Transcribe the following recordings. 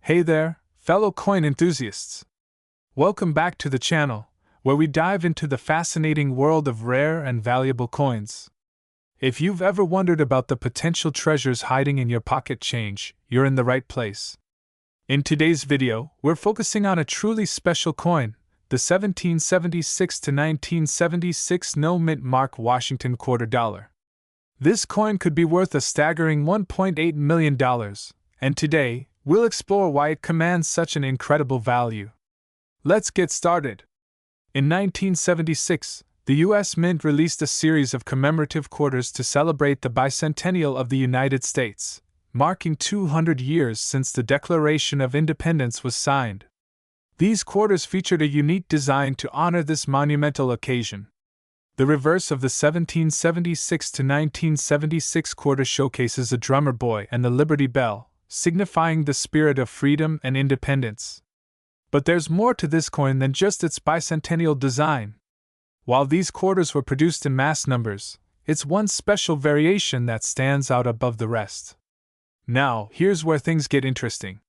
Hey there, fellow coin enthusiasts! Welcome back to the channel, where we dive into the fascinating world of rare and valuable coins. If you've ever wondered about the potential treasures hiding in your pocket change, you're in the right place. In today's video, we're focusing on a truly special coin, the 1776 to 1976 no mint mark Washington quarter dollar. This coin could be worth a staggering $1.8 million, and today, we'll explore why it commands such an incredible value. Let's get started. In 1976, the U.S. Mint released a series of commemorative quarters to celebrate the bicentennial of the United States, marking 200 years since the Declaration of Independence was signed. These quarters featured a unique design to honor this monumental occasion. The reverse of the 1776 to 1976 quarter showcases a drummer boy and the Liberty Bell, signifying the spirit of freedom and independence. But there's more to this coin than just its bicentennial design. While these quarters were produced in mass numbers, it's one special variation that stands out above the rest. Now, here's where things get interesting.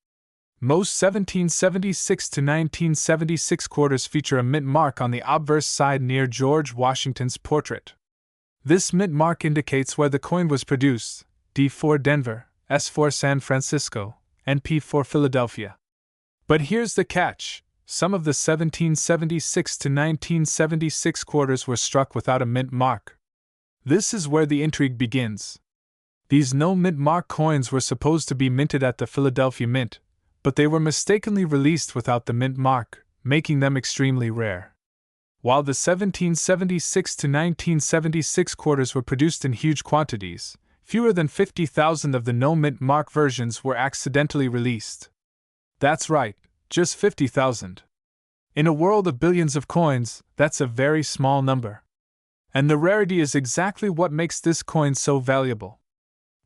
Most 1776 to 1976 quarters feature a mint mark on the obverse side near George Washington's portrait. This mint mark indicates where the coin was produced: D for Denver, S for San Francisco, and P for Philadelphia. But here's the catch: some of the 1776 to 1976 quarters were struck without a mint mark. This is where the intrigue begins. These no mint mark coins were supposed to be minted at the Philadelphia Mint, but they were mistakenly released without the mint mark, making them extremely rare. While the 1776 to 1976 quarters were produced in huge quantities, fewer than 50,000 of the no-mint mark versions were accidentally released. That's right, just 50,000. In a world of billions of coins, that's a very small number. And the rarity is exactly what makes this coin so valuable.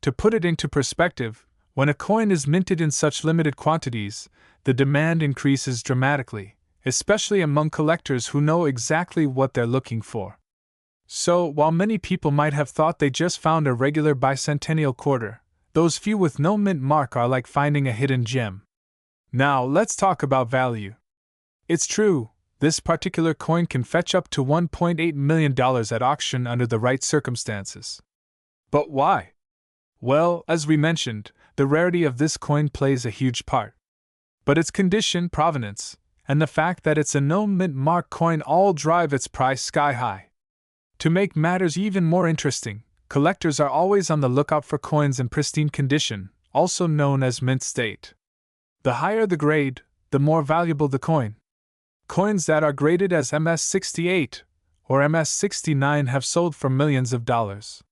To put it into perspective, when a coin is minted in such limited quantities, the demand increases dramatically, especially among collectors who know exactly what they're looking for. So, while many people might have thought they just found a regular bicentennial quarter, those few with no mint mark are like finding a hidden gem. Now, let's talk about value. It's true, this particular coin can fetch up to $1.8 million at auction under the right circumstances. But why? Well, as we mentioned, the rarity of this coin plays a huge part. But its condition, provenance, and the fact that it's a no mint mark coin all drive its price sky high. To make matters even more interesting, collectors are always on the lookout for coins in pristine condition, also known as mint state. The higher the grade, the more valuable the coin. Coins that are graded as MS-68 or MS-69 have sold for millions of dollars.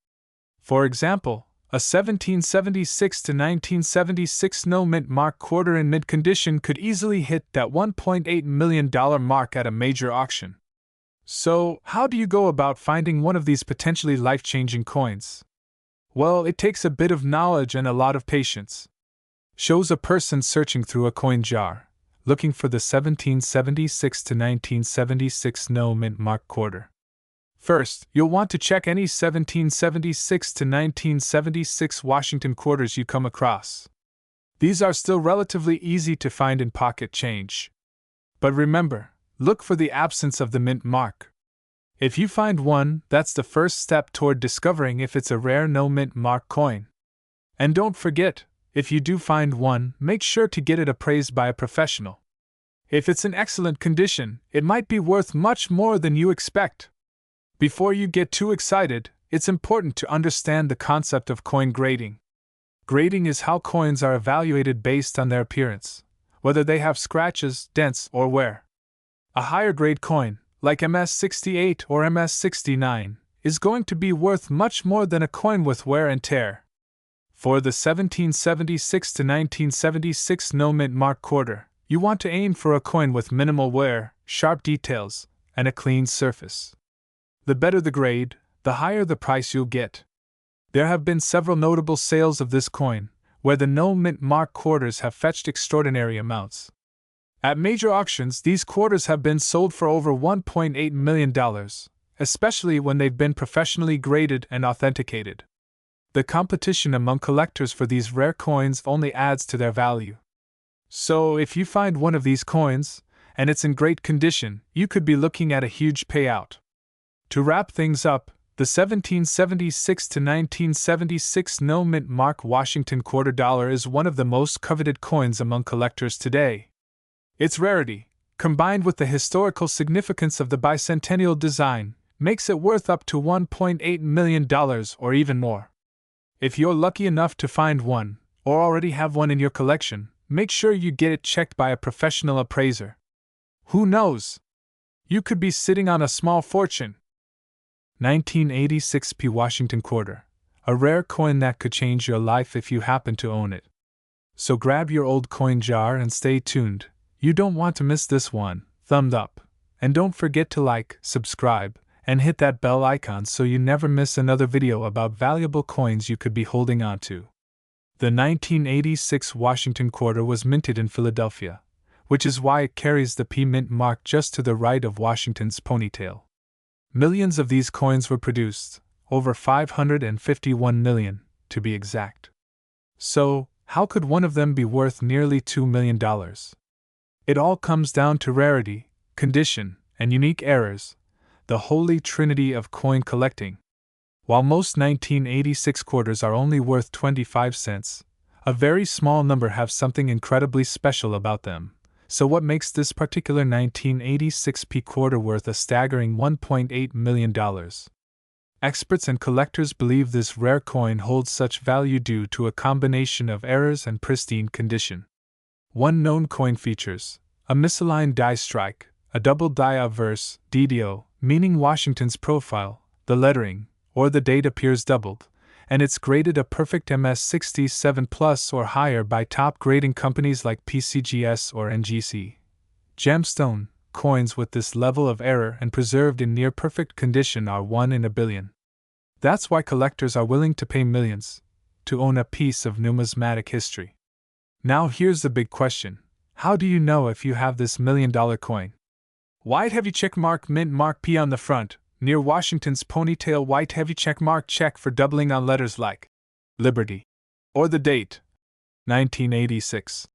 For example, a 1776 to 1976 no mint mark quarter in mint condition could easily hit that $1.8 million mark at a major auction. So, how do you go about finding one of these potentially life-changing coins? Well, it takes a bit of knowledge and a lot of patience. Shows a person searching through a coin jar, looking for the 1776 to 1976 no mint mark quarter. First, you'll want to check any 1776 to 1976 Washington quarters you come across. These are still relatively easy to find in pocket change. But remember, look for the absence of the mint mark. If you find one, that's the first step toward discovering if it's a rare no mint mark coin. And don't forget, if you do find one, make sure to get it appraised by a professional. If it's in excellent condition, it might be worth much more than you expect. Before you get too excited, it's important to understand the concept of coin grading. Grading is how coins are evaluated based on their appearance, whether they have scratches, dents, or wear. A higher grade coin, like MS-68 or MS-69, is going to be worth much more than a coin with wear and tear. For the 1776 to 1976 no mint mark quarter, you want to aim for a coin with minimal wear, sharp details, and a clean surface. The better the grade, the higher the price you'll get. There have been several notable sales of this coin, where the no mint mark quarters have fetched extraordinary amounts. At major auctions, these quarters have been sold for over $1.8 million, especially when they've been professionally graded and authenticated. The competition among collectors for these rare coins only adds to their value. So, if you find one of these coins, and it's in great condition, you could be looking at a huge payout. To wrap things up, the 1776 to 1976 no mint mark Washington quarter dollar is one of the most coveted coins among collectors today. Its rarity, combined with the historical significance of the bicentennial design, makes it worth up to $1.8 million or even more. If you're lucky enough to find one, or already have one in your collection, make sure you get it checked by a professional appraiser. Who knows? You could be sitting on a small fortune. 1986 P. Washington quarter, a rare coin that could change your life if you happen to own it. So grab your old coin jar and stay tuned. You don't want to miss this one. Thumbs up. And don't forget to like, subscribe, and hit that bell icon so you never miss another video about valuable coins you could be holding on to. The 1986 Washington quarter was minted in Philadelphia, which is why it carries the P mint mark just to the right of Washington's ponytail. Millions of these coins were produced, over 551 million, to be exact. So, how could one of them be worth nearly $2 million? It all comes down to rarity, condition, and unique errors, the holy trinity of coin collecting. While most 1986 quarters are only worth 25 cents, a very small number have something incredibly special about them. So what makes this particular 1986 P quarter worth a staggering $1.8 million? Experts and collectors believe this rare coin holds such value due to a combination of errors and pristine condition. One known coin features a misaligned die strike, a double die obverse, DDO, meaning Washington's profile, the lettering, or the date appears doubled, and it's graded a perfect MS67 plus or higher by top grading companies like PCGS or NGC. Gemstone coins with this level of error and preserved in near perfect condition are 1 in a billion. That's why collectors are willing to pay millions to own a piece of numismatic history. Now here's the big question. How do you know if you have this $1 million coin? White heavy check mark mint mark P on the front, near Washington's ponytail. White heavy check mark check for doubling on letters like Liberty. Or the date 1986.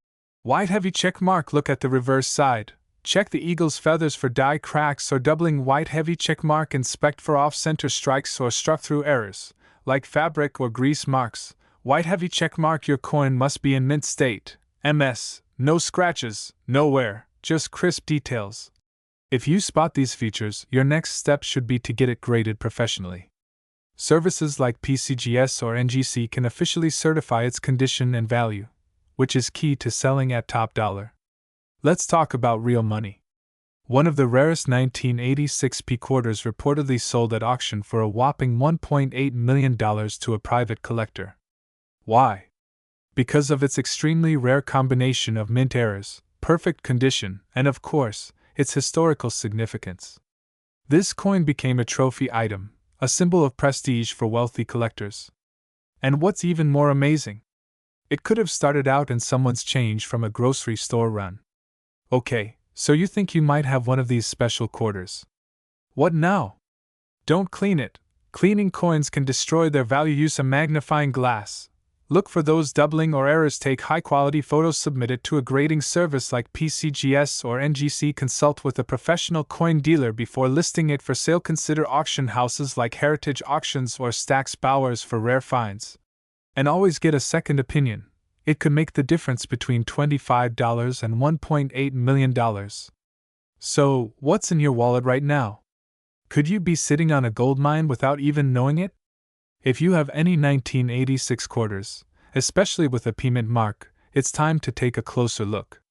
White heavy check mark. Look at the reverse side. Check the eagle's feathers for die cracks or doubling. White heavy check mark. Inspect for off-center strikes or struck-through errors, like fabric or grease marks. White heavy check mark. Your coin must be in mint state. MS. No scratches, no wear, just crisp details. If you spot these features, your next step should be to get it graded professionally. Services like PCGS or NGC can officially certify its condition and value, which is key to selling at top dollar. Let's talk about real money. One of the rarest 1986 P quarters reportedly sold at auction for a whopping $1.8 million to a private collector. Why? Because of its extremely rare combination of mint errors, perfect condition, and of course, its historical significance. This coin became a trophy item, a symbol of prestige for wealthy collectors. And what's even more amazing? It could have started out in someone's change from a grocery store run. Okay, so you think you might have one of these special quarters. What now? Don't clean it. Cleaning coins can destroy their value. Use a magnifying glass. Look for those doubling or errors. Take high-quality photos. Submit it to a grading service like PCGS or NGC. Consult with a professional coin dealer before listing it for sale. Consider auction houses like Heritage Auctions or Stack's Bowers for rare finds. And always get a second opinion. It could make the difference between $25 and $1.8 million. So, what's in your wallet right now? Could you be sitting on a gold mine without even knowing it? If you have any 1986 quarters, especially with a P mint mark, it's time to take a closer look.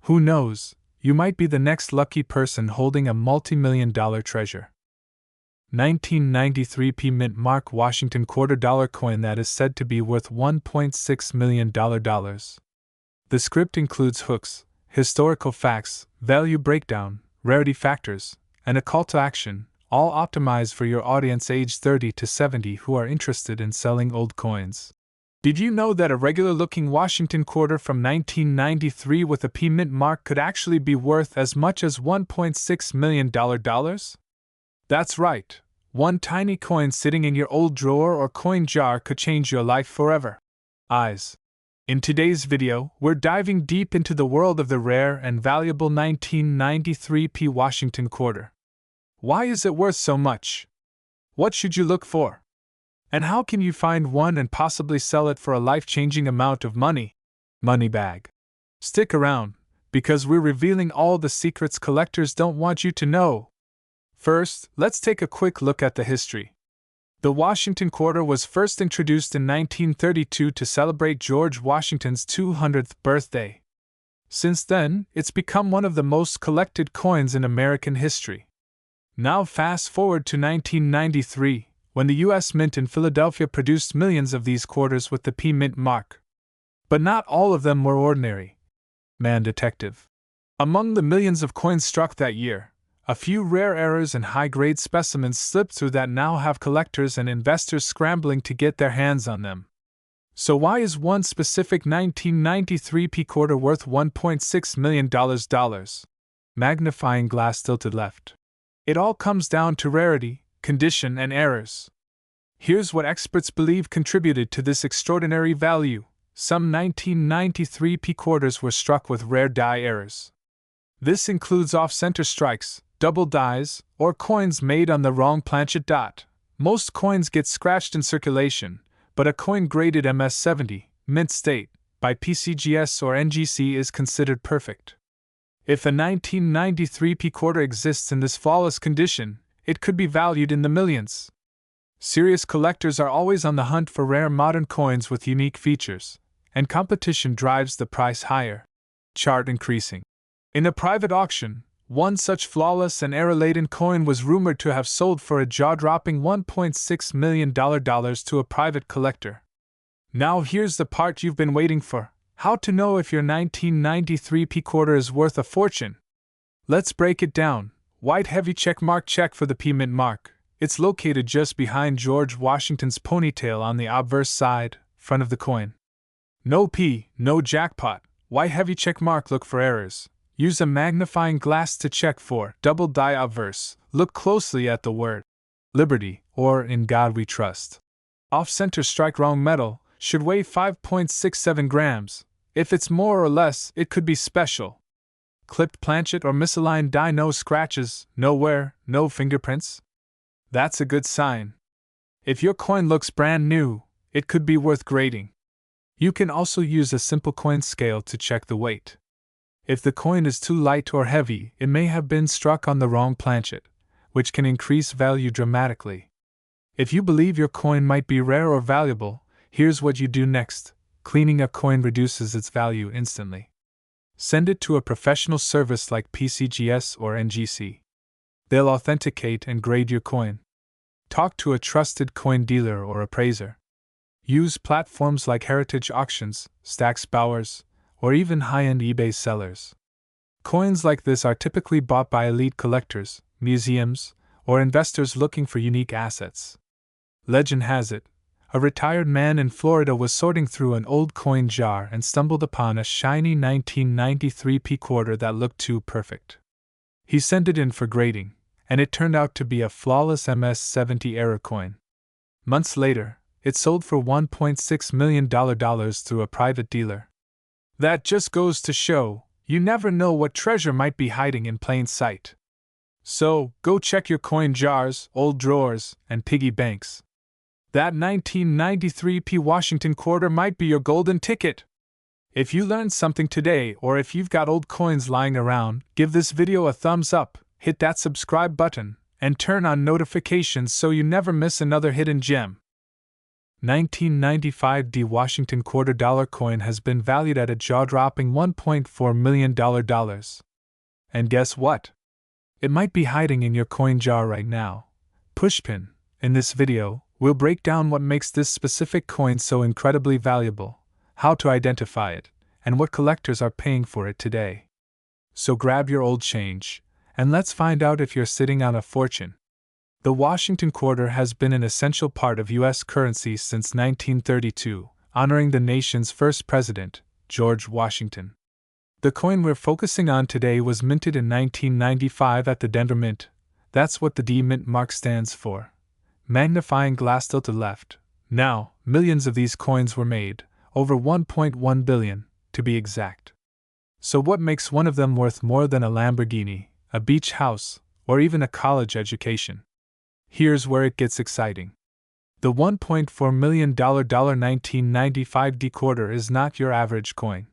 Who knows, you might be the next lucky person holding a multi-million-dollar treasure. 1993 P mint mark Washington quarter dollar coin that is said to be worth $1.6 million. The script includes hooks, historical facts, value breakdown, rarity factors, and a call to action, all optimized for your audience aged 30 to 70 who are interested in selling old coins. Did you know that a regular-looking Washington quarter from 1993 with a P mint mark could actually be worth as much as $1.6 million? That's right. One tiny coin sitting in your old drawer or coin jar could change your life forever. Eyes. In today's video, we're diving deep into the world of the rare and valuable 1993 Washington quarter. Why is it worth so much? What should you look for? And how can you find one and possibly sell it for a life-changing amount of money? Money bag. Stick around, because we're revealing all the secrets collectors don't want you to know. First, let's take a quick look at the history. The Washington quarter was first introduced in 1932 to celebrate George Washington's 200th birthday. Since then, it's become one of the most collected coins in American history. Now fast forward to 1993, when the U.S. Mint in Philadelphia produced millions of these quarters with the P Mint mark. But not all of them were ordinary. Man detective. Among the millions of coins struck that year, a few rare errors and high-grade specimens slipped through that now have collectors and investors scrambling to get their hands on them. So why is one specific 1993 P quarter worth $1.6 million? Magnifying glass tilted left. It all comes down to rarity, condition, and errors. Here's what experts believe contributed to this extraordinary value. Some 1993 P quarters were struck with rare die errors. This includes off-center strikes, double dies, or coins made on the wrong planchet dot. Most coins get scratched in circulation, but a coin graded MS-70, mint state, by PCGS or NGC is considered perfect. If a 1993 P quarter exists in this flawless condition, it could be valued in the millions. Serious collectors are always on the hunt for rare modern coins with unique features, and competition drives the price higher. Chart increasing. In a private auction, one such flawless and error-laden coin was rumored to have sold for a jaw-dropping $1.6 million to a private collector. Now here's the part you've been waiting for: how to know if your 1993 P quarter is worth a fortune. Let's break it down. White heavy check mark, check for the P Mint mark. It's located just behind George Washington's ponytail on the obverse side, front of the coin. No P, no jackpot. White heavy check mark, look for errors. Use a magnifying glass to check for double die obverse. Look closely at the word Liberty or In God We Trust. Off-center strike, wrong metal, should weigh 5.67 grams. If it's more or less, it could be special. Clipped planchet or misaligned die, no scratches, no wear, no fingerprints. That's a good sign. If your coin looks brand new, it could be worth grading. You can also use a simple coin scale to check the weight. If the coin is too light or heavy, it may have been struck on the wrong planchet, which can increase value dramatically. If you believe your coin might be rare or valuable, here's what you do next. Cleaning a coin reduces its value instantly. Send it to a professional service like PCGS or NGC. They'll authenticate and grade your coin. Talk to a trusted coin dealer or appraiser. Use platforms like Heritage Auctions, Stack's Bowers, or even high-end eBay sellers. Coins like this are typically bought by elite collectors, museums, or investors looking for unique assets. Legend has it, a retired man in Florida was sorting through an old coin jar and stumbled upon a shiny 1993 P quarter that looked too perfect. He sent it in for grading, and it turned out to be a flawless MS-70 error coin. Months later, it sold for $1.6 million through a private dealer. That just goes to show, you never know what treasure might be hiding in plain sight. So, go check your coin jars, old drawers, and piggy banks. That 1993 P Washington quarter might be your golden ticket. If you learned something today, or if you've got old coins lying around, give this video a thumbs up, hit that subscribe button, and turn on notifications so you never miss another hidden gem. 1995 D Washington quarter dollar coin has been valued at a jaw-dropping $1.4 million. And guess what? It might be hiding in your coin jar right now. Pushpin. In this video, we'll break down what makes this specific coin so incredibly valuable, how to identify it, and what collectors are paying for it today. So grab your old change, and let's find out if you're sitting on a fortune. The Washington quarter has been an essential part of U.S. currency since 1932, honoring the nation's first president, George Washington. The coin we're focusing on today was minted in 1995 at the Denver Mint. That's what the D Mint mark stands for. Magnifying glass tilted left. Now, millions of these coins were made, over 1.1 billion, to be exact. So what makes one of them worth more than a Lamborghini, a beach house, or even a college education? Here's where it gets exciting. The $1.4 million 1995 D-quarter is not your average coin.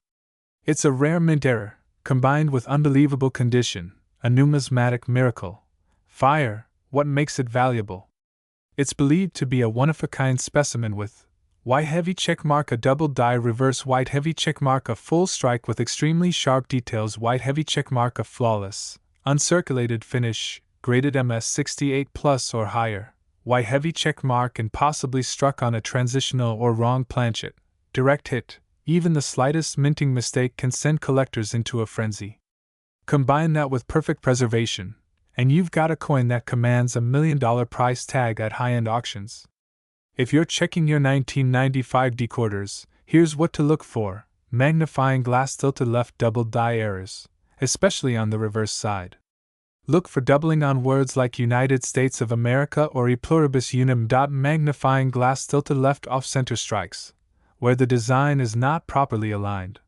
It's a rare mint error, combined with unbelievable condition, a numismatic miracle. Fire, what makes it valuable? It's believed to be a one-of-a-kind specimen with white heavy checkmark, a double die reverse white heavy checkmark, a full strike with extremely sharp details, white heavy checkmark, a flawless, uncirculated finish, graded MS68 plus or higher, white heavy checkmark, and possibly struck on a transitional or wrong planchet, direct hit. Even the slightest minting mistake can send collectors into a frenzy. Combine that with perfect preservation, and you've got a coin that commands $1 million price tag at high-end auctions. If you're checking your 1995 D-quarters, here's what to look for: magnifying glass tilted left double die errors, especially on the reverse side. Look for doubling on words like United States of America or e pluribus unum. Magnifying glass tilted left off-center strikes, where the design is not properly aligned.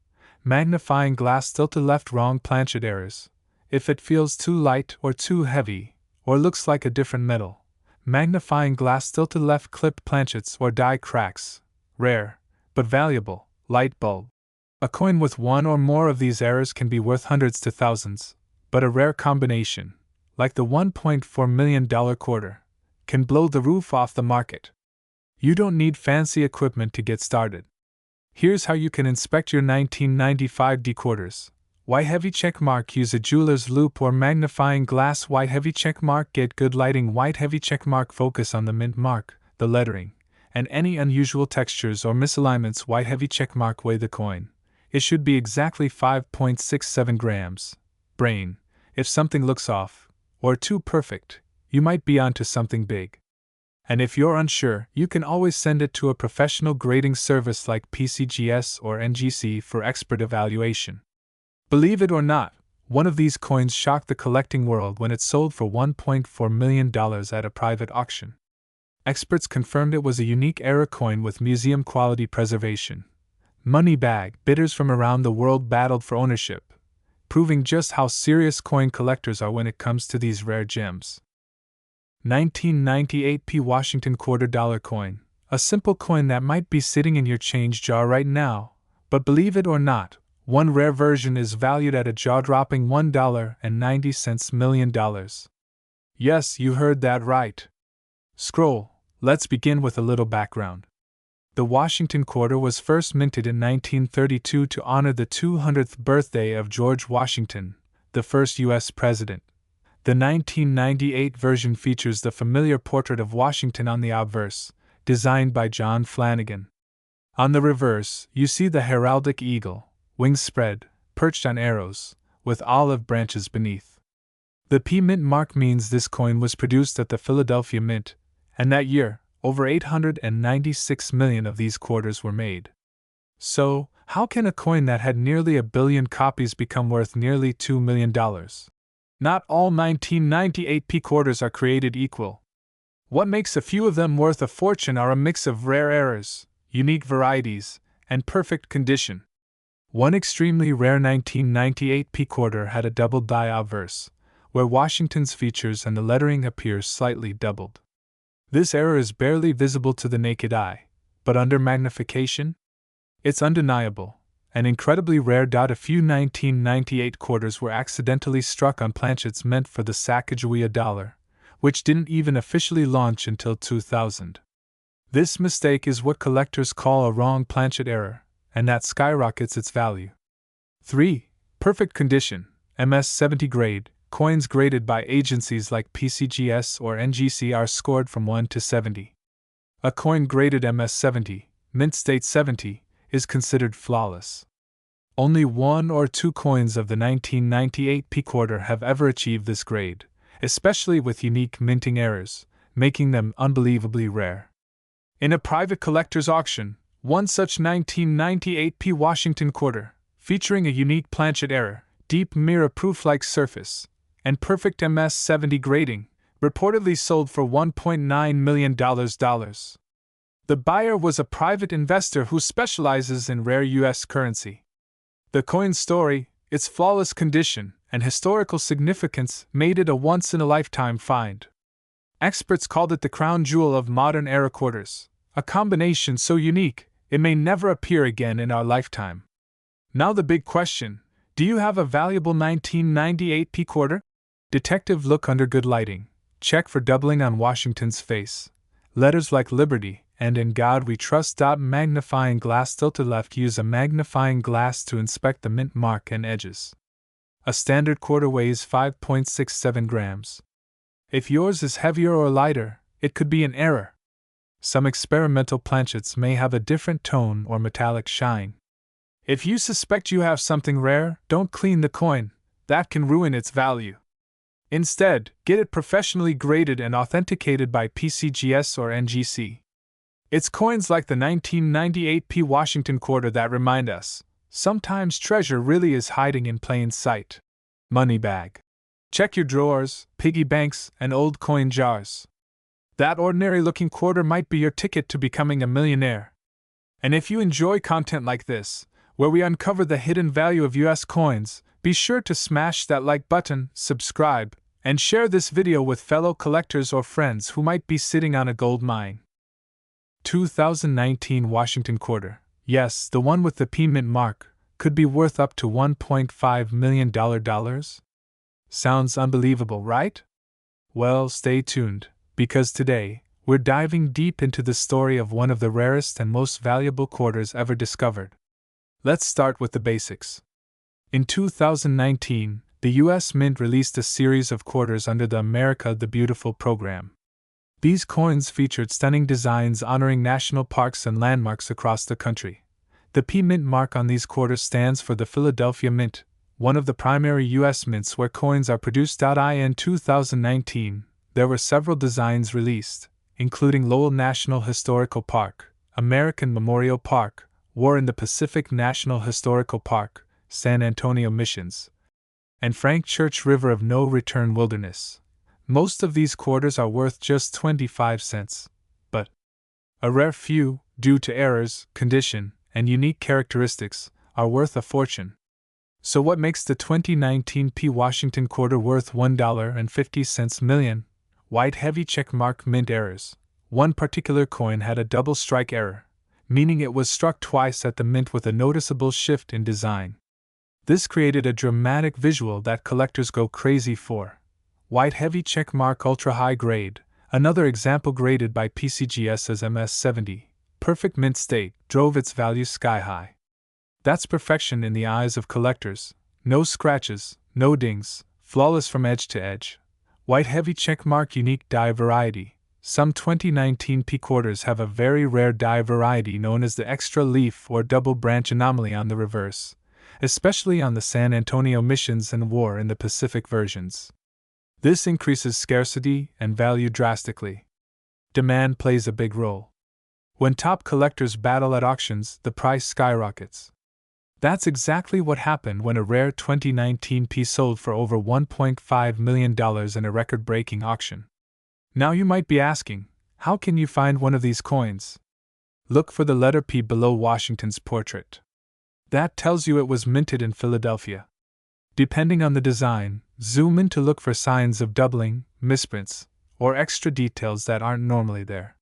Magnifying glass tilted left wrong planchet errors, if it feels too light or too heavy, or looks like a different metal. Magnifying glass tilted left clipped planchets or die cracks, rare, but valuable. Light bulb. A coin with one or more of these errors can be worth hundreds to thousands, but a rare combination, like the $1.4 million quarter, can blow the roof off the market. You don't need fancy equipment to get started. Here's how you can inspect your 1995 D-quarters. White heavy checkmark, use a jeweler's loupe or magnifying glass. White heavy checkmark, get good lighting. White heavy checkmark, focus on the mint mark, the lettering, and any unusual textures or misalignments. White heavy checkmark, weigh the coin. It should be exactly 5.67 grams. Brain, if something looks off, or too perfect, you might be onto something big. And if you're unsure, you can always send it to a professional grading service like PCGS or NGC for expert evaluation. Believe it or not, one of these coins shocked the collecting world when it sold for $1.4 million at a private auction. Experts confirmed it was a unique era coin with museum-quality preservation. Money bag bidders from around the world battled for ownership, proving just how serious coin collectors are when it comes to these rare gems. 1998 P Washington $quarter coin, a simple coin that might be sitting in your change jar right now, but believe it or not, one rare version is valued at a jaw-dropping $1.90 million. Yes, you heard that right. Scroll. Let's begin with a little background. The Washington quarter was first minted in 1932 to honor the 200th birthday of George Washington, the first U.S. president. The 1998 version features the familiar portrait of Washington on the obverse, designed by John Flanagan. On the reverse, you see the heraldic eagle, wings spread, perched on arrows, with olive branches beneath. The P Mint mark means this coin was produced at the Philadelphia Mint, and that year, over 896 million of these quarters were made. So, how can a coin that had nearly 1 billion copies become worth nearly $2 million? Not all 1998 P quarters are created equal. What makes a few of them worth a fortune are a mix of rare errors, unique varieties, and perfect condition. One extremely rare 1998 P quarter had a double die obverse, where Washington's features and the lettering appear slightly doubled. This error is barely visible to the naked eye, but under magnification, it's undeniable, and incredibly rare. A few 1998 quarters were accidentally struck on planchets meant for the Sacagawea dollar, which didn't even officially launch until 2000. This mistake is what collectors call a wrong planchet error, and that skyrockets its value. 3. Perfect condition, MS70 grade. Coins graded by agencies like PCGS or NGC are scored from 1 to 70. A coin graded MS70, mint state 70, is considered flawless. Only one or two coins of the 1998 P quarter have ever achieved this grade, especially with unique minting errors, making them unbelievably rare. In a private collector's auction, one such 1998 P Washington quarter, featuring a unique planchet error, deep mirror-proof-like surface, and perfect MS70 grading, reportedly sold for $1.9 million. The buyer was a private investor who specializes in rare U.S. currency. The coin's story, its flawless condition, and historical significance made it a once-in-a-lifetime find. Experts called it the crown jewel of modern-era quarters, a combination so unique it may never appear again in our lifetime. Now the big question: do you have a valuable 1998 P quarter? Detective, look under good lighting. Check for doubling on Washington's face. Letters like Liberty and In God We Trust. Magnifying glass tilted left. Use a magnifying glass to inspect the mint mark and edges. A standard quarter weighs 5.67 grams. If yours is heavier or lighter, it could be an error. Some experimental planchets may have a different tone or metallic shine. If you suspect you have something rare, don't clean the coin. That can ruin its value. Instead, get it professionally graded and authenticated by PCGS or NGC. It's coins like the 1998 P Washington quarter that remind us, sometimes treasure really is hiding in plain sight. Money bag. Check your drawers, piggy banks, and old coin jars. That ordinary-looking quarter might be your ticket to becoming a millionaire. And if you enjoy content like this, where we uncover the hidden value of US coins, be sure to smash that like button, subscribe, and share this video with fellow collectors or friends who might be sitting on a gold mine. 2019 Washington quarter. Yes, the one with the P mint mark could be worth up to $1.5 million. Sounds unbelievable, right? Well, stay tuned, because today, we're diving deep into the story of one of the rarest and most valuable quarters ever discovered. Let's start with the basics. In 2019, the U.S. Mint released a series of quarters under the America the Beautiful program. These coins featured stunning designs honoring national parks and landmarks across the country. The P Mint mark on these quarters stands for the Philadelphia Mint, one of the primary U.S. mints where coins are produced. In 2019, there were several designs released, including Lowell National Historical Park, American Memorial Park, War in the Pacific National Historical Park, San Antonio Missions, and Frank Church River of No Return Wilderness. Most of these quarters are worth just 25 cents, but a rare few, due to errors, condition, and unique characteristics, are worth a fortune. So what makes the 2019 P Washington quarter worth $1.50 million? White heavy checkmark mint errors. One particular coin had a double strike error, meaning it was struck twice at the mint with a noticeable shift in design. This created a dramatic visual that collectors go crazy for. White heavy checkmark ultra high grade, another example graded by PCGS as MS70, perfect mint state, drove its value sky high. That's perfection in the eyes of collectors. No scratches, no dings, flawless from edge to edge. White heavy checkmark unique die variety. Some 2019 P quarters have a very rare die variety known as the extra leaf or double branch anomaly on the reverse, especially on the San Antonio Missions and War in the Pacific versions. This increases scarcity and value drastically. Demand plays a big role. When top collectors battle at auctions, the price skyrockets. That's exactly what happened when a rare 2019 P sold for over $1.5 million in a record-breaking auction. Now you might be asking, how can you find one of these coins? Look for the letter P below Washington's portrait. That tells you it was minted in Philadelphia. Depending on the design, zoom in to look for signs of doubling, misprints, or extra details that aren't normally there.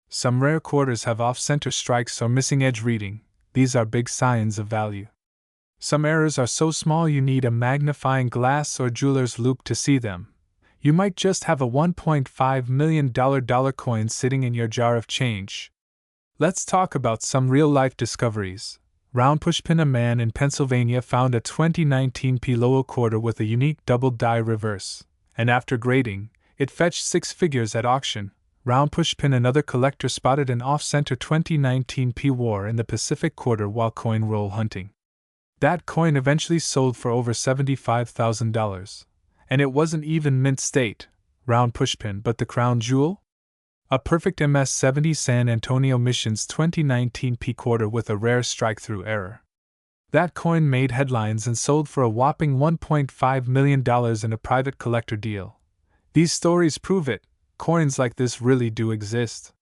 Some rare quarters have off-center strikes or missing edge reading. These are big signs of value. Some errors are so small you need a magnifying glass or jeweler's loupe to see them. You might just have a $1.5 million dollar coin sitting in your jar of change. Let's talk about some real-life discoveries. Round pushpin. A man in Pennsylvania found a 2019 P Lowell quarter with a unique double die reverse, and after grading, it fetched 6 figures at auction. Round pushpin. Another collector spotted an off-center 2019 P War in the Pacific quarter while coin roll hunting. That coin eventually sold for over $75,000, and it wasn't even mint state, round pushpin, but the crown jewel? A perfect MS70 San Antonio Missions 2019 P quarter with a rare strike-through error. That coin made headlines and sold for a whopping $1.5 million in a private collector deal. These stories prove it. Coins like this really do exist.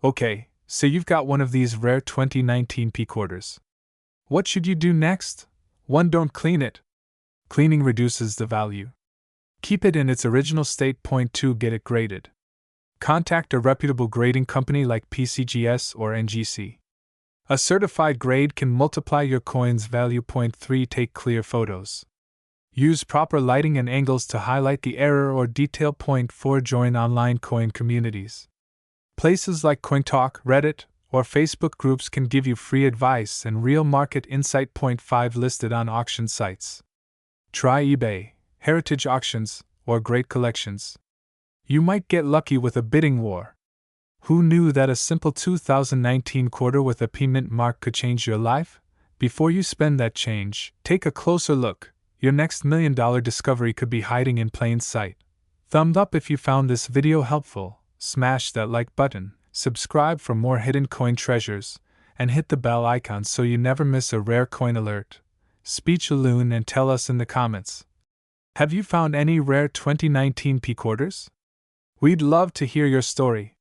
Okay, Say you've got one of these rare 2019 P quarters. What should you do next? 1. Don't clean it. Cleaning reduces the value. Keep it in its original state. 2. Get it graded. Contact a reputable grading company like PCGS or NGC. A certified grade can multiply your coin's value. 3. Take clear photos. Use proper lighting and angles to highlight the error or detail. 4. Join online coin communities. Places like CoinTalk, Reddit, or Facebook groups can give you free advice and real market insight. 5. Listed on auction sites. Try eBay, Heritage Auctions, or Great Collections. You might get lucky with a bidding war. Who knew that a simple 2019 quarter with a P mint mark could change your life? Before you spend that change, take a closer look. Your next $1 million discovery could be hiding in plain sight. Thumbs up if you found this video helpful, smash that like button, subscribe for more hidden coin treasures, and hit the bell icon so you never miss a rare coin alert. Speechalone and tell us in the comments. Have you found any rare 2019 P quarters? We'd love to hear your story.